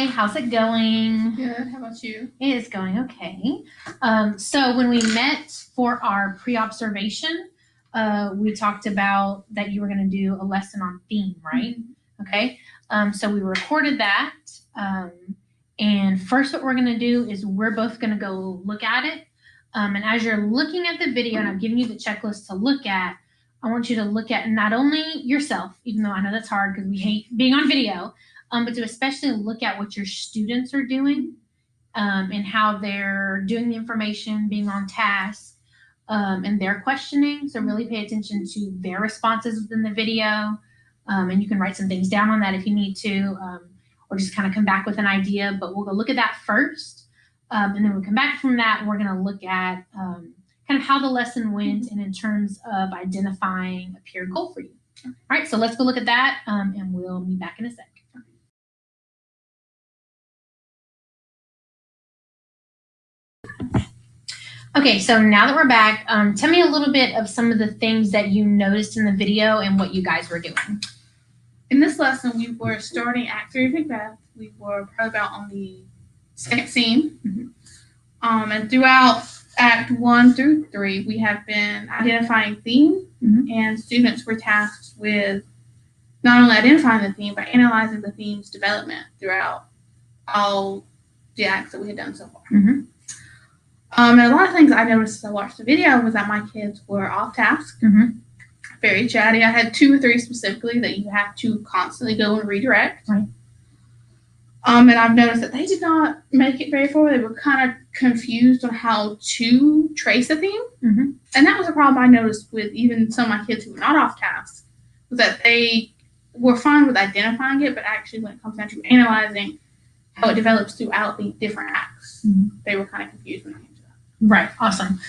Hey, how's it going? Good. How about you? It is going okay. So when we met for our pre-observation, we talked about that you were going to do a lesson on theme, right? Mm-hmm. Okay. So we recorded that. And first what we're going to do is we're both going to go look at it. And as you're looking at the video and I'm giving you the checklist to look at, I want you to look at not only yourself, even though I know that's hard because we hate being on video, but to especially look at what your students are doing and how they're doing the information, being on task, and their questioning. So really pay attention to their responses within the video. And you can write some things down on that if you need to, or just kind of come back with an idea. But we'll go look at that first. And then we'll come back from that and we're going to look at kind of how the lesson went and in terms of identifying a peer goal for you. All right, so let's go look at that and we'll be back in a sec. Okay, so now that we're back, tell me a little bit of some of the things that you noticed in the video and what you guys were doing. In this lesson, we were starting Act 3 of Macbeth. We were probably about on the second scene. Mm-hmm. And throughout Act 1 through 3, we have been identifying theme, and students were tasked with not only identifying the theme, but analyzing the theme's development throughout all the acts that we had done so far. Mm-hmm. And a lot of things I noticed as I watched the video was that my kids were off task, very chatty. I had 2 or 3 specifically that you have to constantly go and redirect. Right. And I've noticed that they did not make it very far. They were kind of confused on how to trace a theme. Mm-hmm. And that was a problem I noticed with even some of my kids who were not off task, was that they were fine with identifying it, but actually when it comes down to analyzing how it develops throughout the different acts, they were kind of confused when it came to that. Right. Awesome.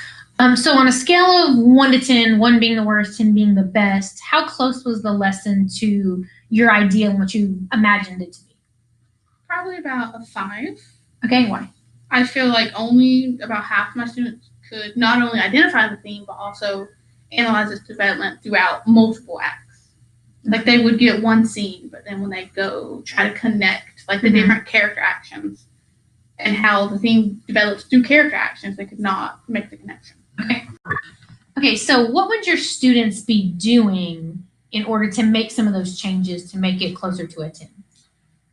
So on a scale of 1 to 10, 1 being the worst, 10 being the best, how close was the lesson to your idea and what you imagined it to be? Probably about a 5. Okay. Why? I feel like only about half of my students could not only identify the theme, but also analyze its development throughout multiple acts. Like they would get one scene, but then when they go try to connect like the different character actions and how the theme develops through character actions, they could not make the connection. Okay. Okay, so what would your students be doing in order to make some of those changes to make it closer to a 10?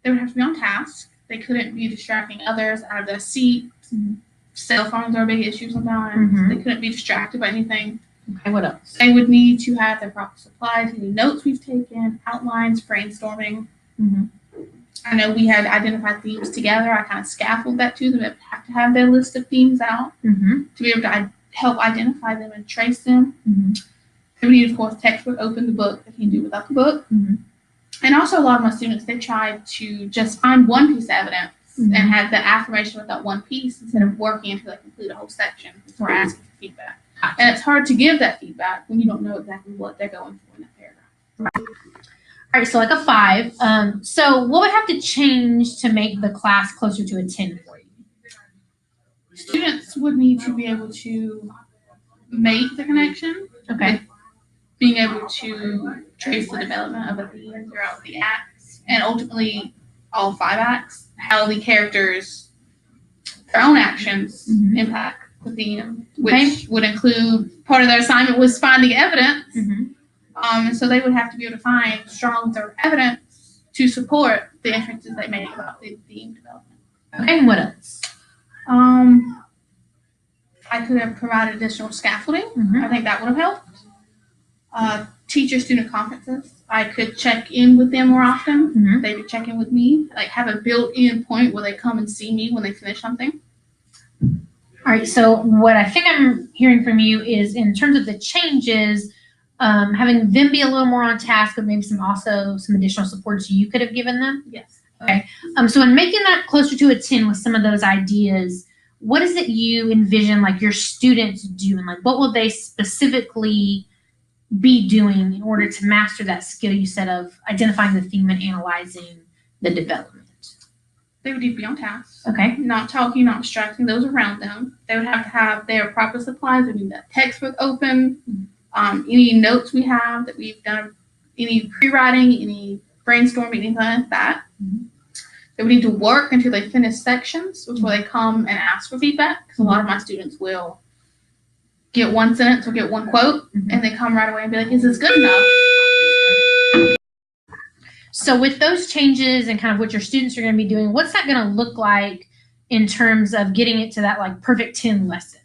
They would have to be on task. They couldn't be distracting others out of their seat. Cell phones are a big issue sometimes. They couldn't be distracted by anything. Okay, what else? They would need to have their proper supplies, any notes we've taken, outlines, brainstorming. I know we had identified themes together. I kind of scaffolded that to them. They would have to have their list of themes out to be able to help identify them and trace them. They would need, of course, textbook, open the book. They can do without the book. And also a lot of my students, they tried to just find one piece of evidence and have the affirmation with that one piece instead of working until they complete a whole section before asking for feedback. And it's hard to give that feedback when you don't know exactly what they're going for in that paragraph. All right, so like a 5. So what would have to change to make the class closer to a 10 for you? Students would need to be able to make the connection. Okay. Being able to trace the development of a theme throughout the acts, and ultimately all 5 acts, how the characters, their own actions impact the theme, which would include part of their assignment was finding evidence. And so they would have to be able to find strong third evidence to support the inferences they make about the theme development. Okay, and what else? I could have provided additional scaffolding. I think that would have helped. Teacher-student conferences. I could check in with them more often. They would check in with me. Like have a built-in point where they come and see me when they finish something. All right, so what I think I'm hearing from you is in terms of the changes, having them be a little more on task, but maybe some additional supports you could have given them? Yes. Okay. So in making that closer to a 10 with some of those ideas, what is it you envision like your students doing? Like what will they specifically be doing in order to master that skill you said of identifying the theme and analyzing the development? They would need to be on task. Okay. Not talking, not distracting those around them. They would have to have their proper supplies. They would need that textbook open. Any notes we have that we've done, any pre-writing, any brainstorming, anything like that. They would need to work until they finish sections before they come and ask for feedback. Because a lot of my students will get one sentence or get one quote, and they come right away and be like, "Is this good enough?" So with those changes and kind of what your students are going to be doing, what's that going to look like in terms of getting it to that like perfect 10 lesson?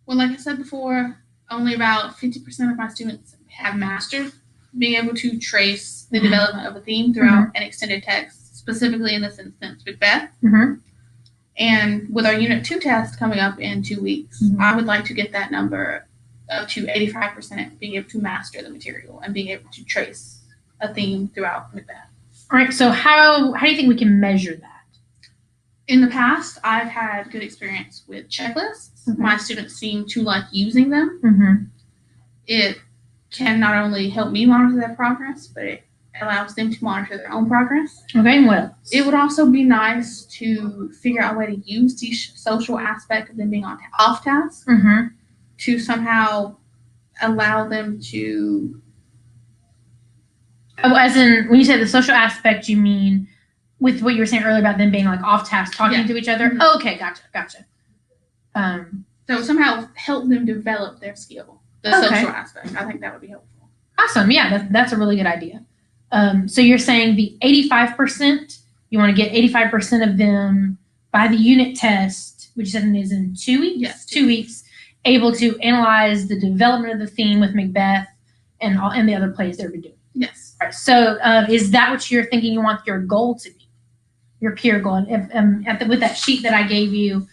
Well, like I said before, only about 50% of my students have mastered being able to trace the development of a theme throughout an extended text, specifically in this instance, Macbeth. And with our Unit 2 test coming up in 2 weeks, I would like to get that number up to 85% being able to master the material and being able to trace a theme throughout Macbeth. All right, so how do you think we can measure that? In the past, I've had good experience with checklists. My students seem to like using them. It can not only help me monitor their progress, but it allows them to monitor their own progress. Okay, and what else? It would also be nice to figure out a way to use the social aspect of them being off task to somehow allow them to. Oh, as in, when you say the social aspect, you mean with what you were saying earlier about them being like off task, talking to each other? Oh, okay, gotcha. So somehow help them develop their skill, the social aspect. I think that would be helpful. Awesome. Yeah, that's a really good idea. So you're saying the 85%, you want to get 85% of them by the unit test, which is in 2 weeks? Yes. 2 weeks, able to analyze the development of the theme with Macbeth and the other plays they've been doing. Yes. All right. So is that what you're thinking you want your goal to be? Your peer goal? With that sheet that I gave you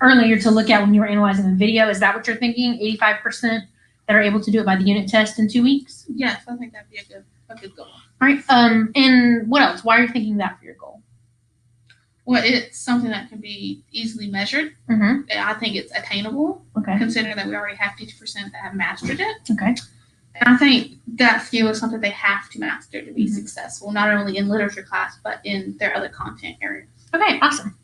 earlier to look at when you were analyzing the video, is that what you're thinking? 85% that are able to do it by the unit test in 2 weeks? Yes, I think that'd be a good goal. All right. And what else? Why are you thinking that for your goal? Well, it's something that can be easily measured. I think it's attainable. Okay. Considering that we already have 50% that have mastered it. Okay. And I think that skill is something they have to master to be successful, not only in literature class, but in their other content areas. Okay, awesome.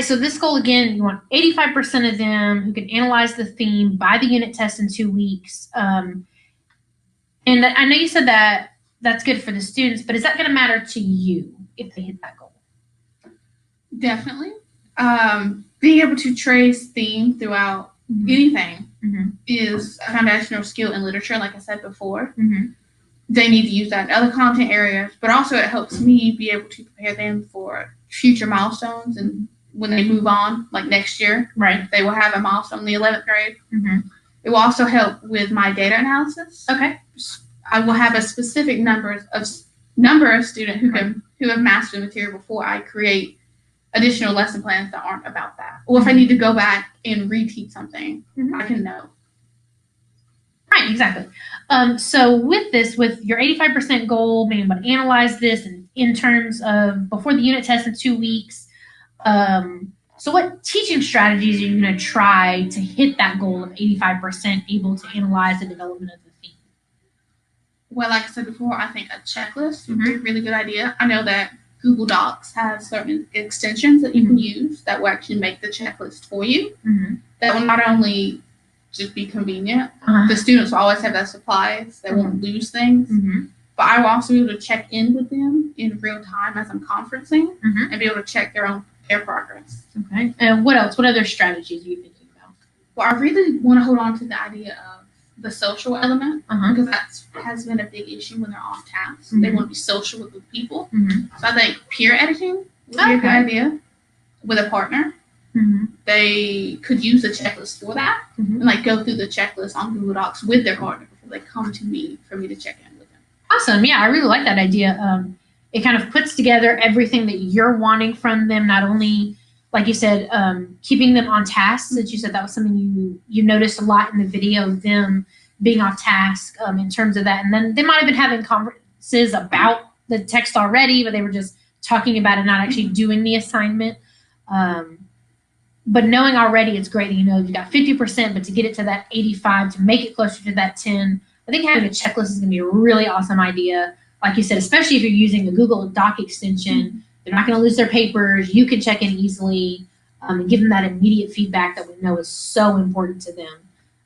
So this goal, again, you want 85% of them who can analyze the theme by the unit test in 2 weeks. And I know you said that that's good for the students, but is that going to matter to you if they hit that goal? Definitely. Being able to trace theme throughout anything is a foundational skill in literature, like I said before. They need to use that in other content areas, but also it helps me be able to prepare them for future milestones and when they move on, like next year, they will have a milestone in the 11th grade. It will also help with my data analysis. Okay. I will have a specific number of students who have mastered the material before I create additional lesson plans that aren't about that. Or if I need to go back and reteach something, I can know. Right, exactly. So with your 85% goal, being able to analyze this and in terms of before the unit test in 2 weeks, so what teaching strategies are you going to try to hit that goal of 85% able to analyze the development of the theme? Well, like I said before, I think a checklist would be a really good idea. I know that Google Docs has certain extensions that you can use that will actually make the checklist for you. That will not only just be convenient, the students will always have their supplies, they won't lose things, but I will also be able to check in with them in real time as I'm conferencing and be able to check their progress. Okay. And what else? What other strategies are you thinking about? Well, I really want to hold on to the idea of the social element because that has been a big issue when they're off task. They want to be social with the people. So I think peer editing would be a good idea with a partner. They could use a checklist for that and like go through the checklist on Google Docs with their partner before they come to me for me to check in with them. Awesome. Yeah, I really like that idea. It kind of puts together everything that you're wanting from them, not only, like you said, keeping them on task, that you said that was something you noticed a lot in the video, them being off task in terms of that. And then they might have been having conferences about the text already, but they were just talking about it, not actually doing the assignment. But knowing already, it's great that you know you've got 50%, but to get it to that 85, to make it closer to that 10, I think having a checklist is going to be a really awesome idea. Like you said, especially if you're using the Google Doc extension, they're not going to lose their papers. You can check in easily and give them that immediate feedback that we know is so important to them.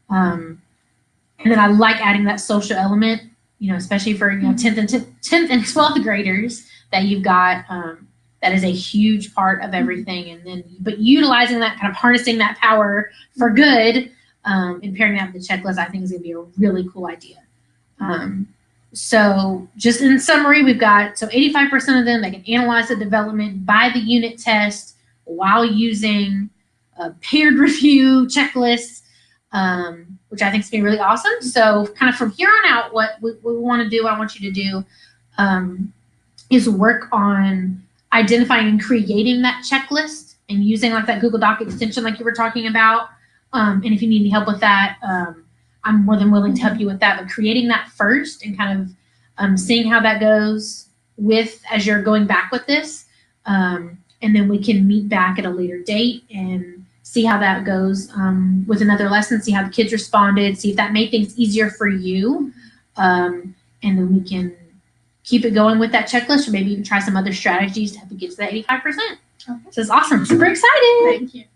And then I like adding that social element especially for 10th and 12th graders that you've got. That is a huge part of everything, and then but utilizing that, kind of harnessing that power for good, and pairing that with the checklist, I think is going to be a really cool idea. So just in summary, we've got 85% of them that can analyze the development by the unit test while using paired review checklists, which I think is going to be really awesome. So kind of from here on out, what we want to do, what I want you to do, is work on identifying and creating that checklist and using like that Google Doc extension like you were talking about. And if you need any help with that, I'm more than willing to help you with that. But creating that first and kind of seeing how that goes as you're going back with this. And then we can meet back at a later date and see how that goes with another lesson, see how the kids responded, see if that made things easier for you. And then we can keep it going with that checklist, or maybe even try some other strategies to help you get to that 85%. Okay. So it's awesome. Super excited. Thank you.